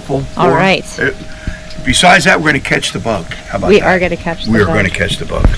hopeful. All right. Besides that, we're going to catch the bug. How about that? We are going to catch the bug. We are going to catch the bug.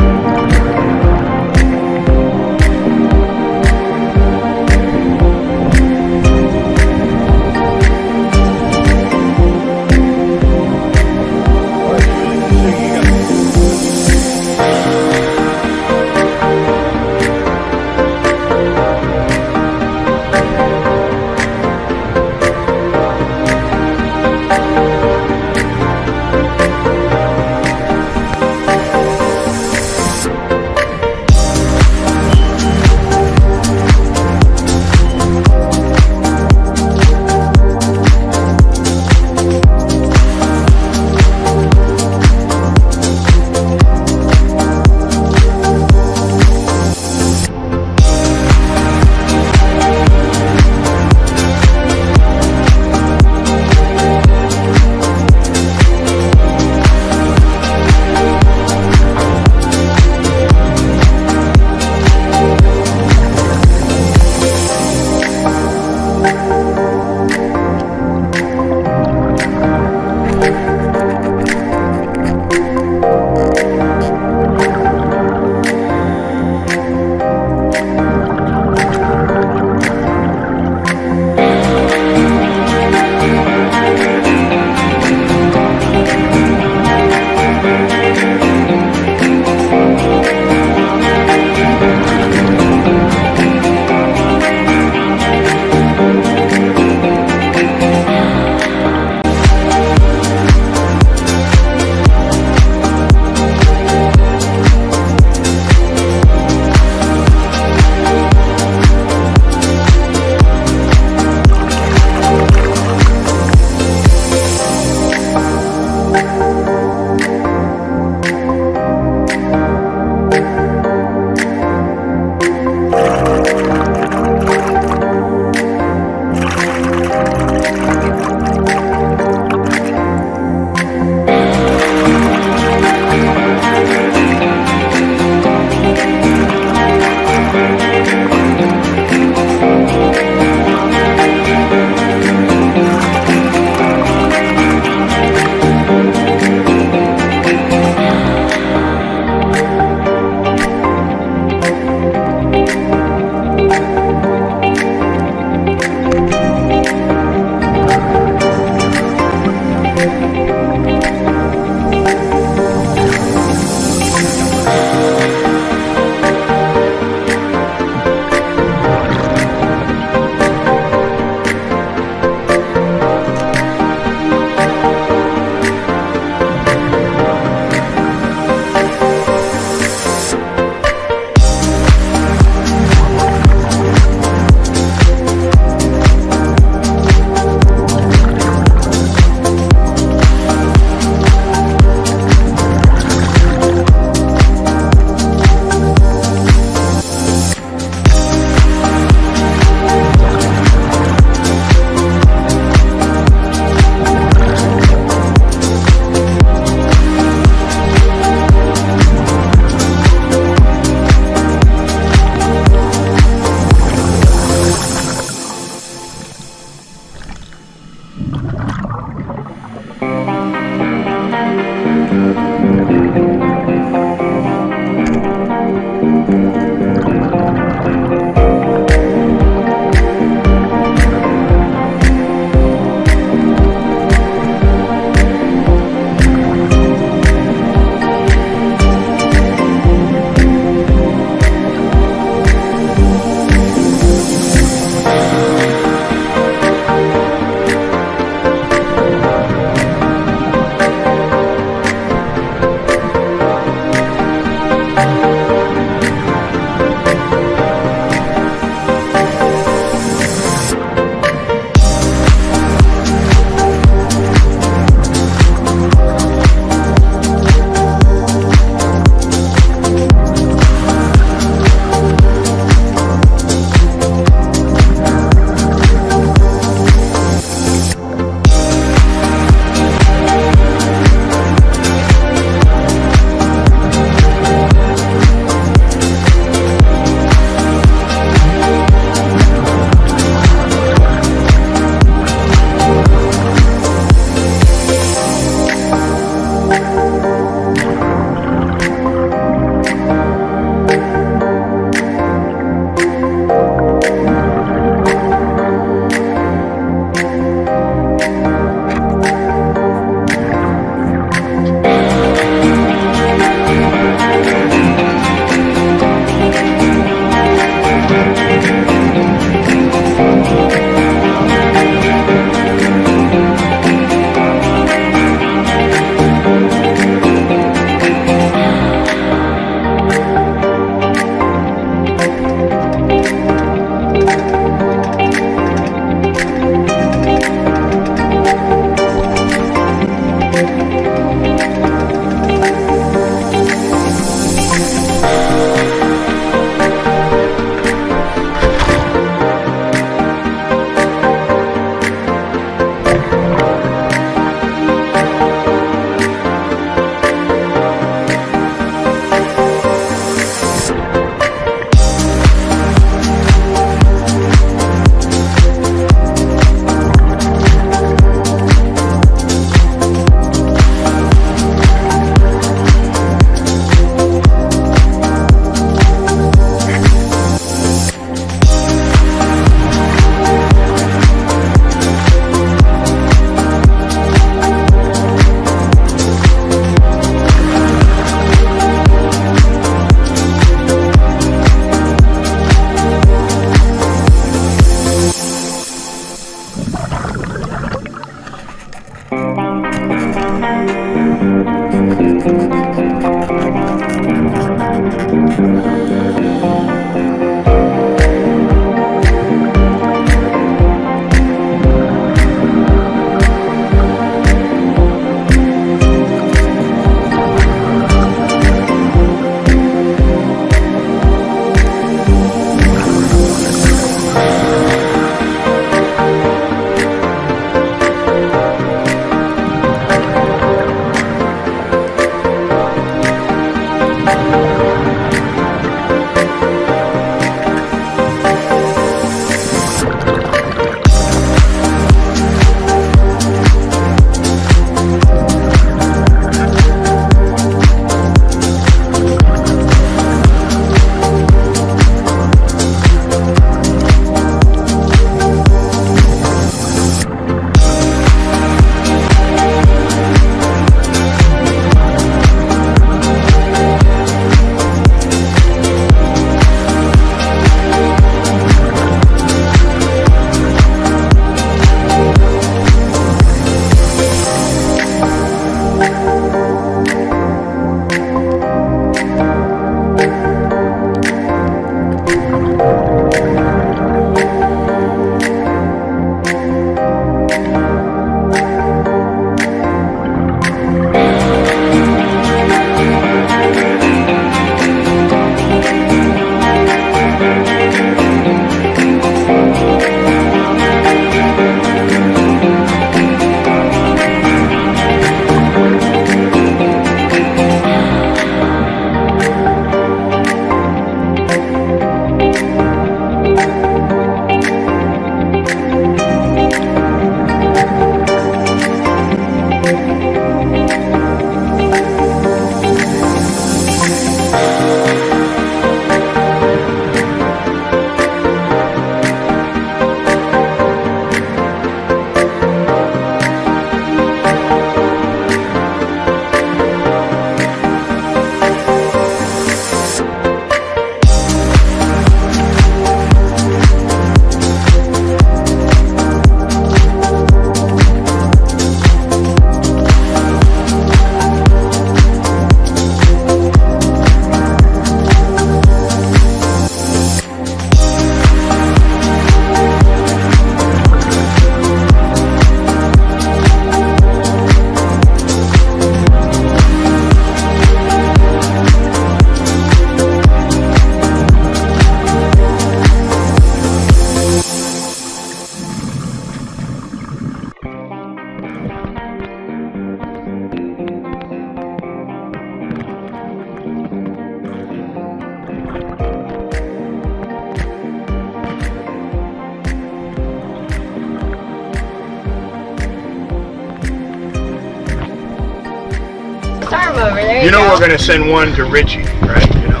Arm over there. You know we're gonna send one to Richie, right? You know.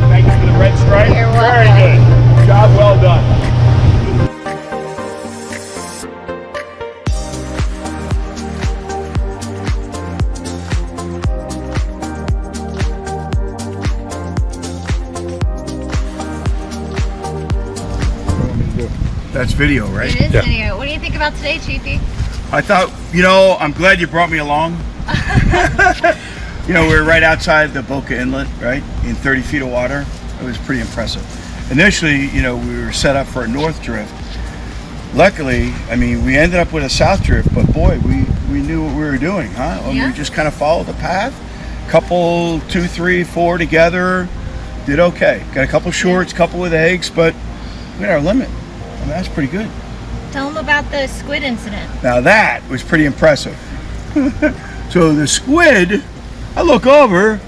Thank you for the red stripe. You're welcome. Very good. Job well done. That's video, right? It is video. What do you think about today, Chiefy? I thought, you know, I'm glad you brought me along. You know, we were right outside the Boca Inlet, right? In 30 feet of water. It was pretty impressive. Initially, you know, we were set up for a north drift. Luckily, I mean, we ended up with a south drift, but boy, we knew what we were doing, huh? And yeah. we just kind of followed the path. Couple, 2, 3, 4 together. Did okay. Got a couple shorts, couple with eggs, but we had our limit. I mean, that's pretty good. Tell them about the squid incident. Now that was pretty impressive. So the squid, I look over,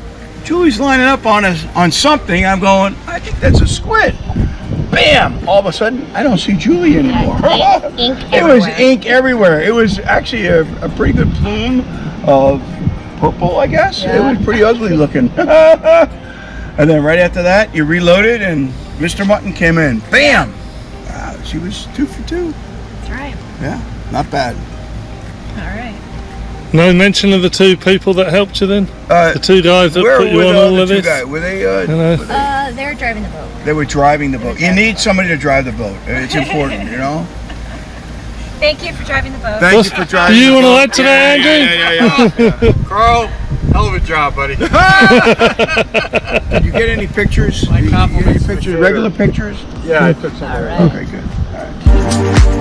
Julie's lining up on something. I'm going, I think that's a squid. Bam! All of a sudden, I don't see Julie anymore. Ink It was ink everywhere. It was actually a pretty good plume of purple, I guess. Yeah. It was pretty ugly looking. And then right after that, you reloaded and Mr. Mutton came in. Bam! Wow, she was 2 for 2. That's right. Yeah, not bad. All right. No mention of the two people that helped you then? The two guys that put you on all of this? Were they? They're driving the boat. They were driving the boat. You need somebody to drive the boat. It's important, you know. Thank you for driving the boat. Thank you for driving. Do you the want to boat. add to that, Andrew? Yeah. Carl, hell of a job, buddy. Did you get any pictures? My Did you get any compliments for pictures? sure. Regular pictures? Yeah, I took some. Okay, good. All right.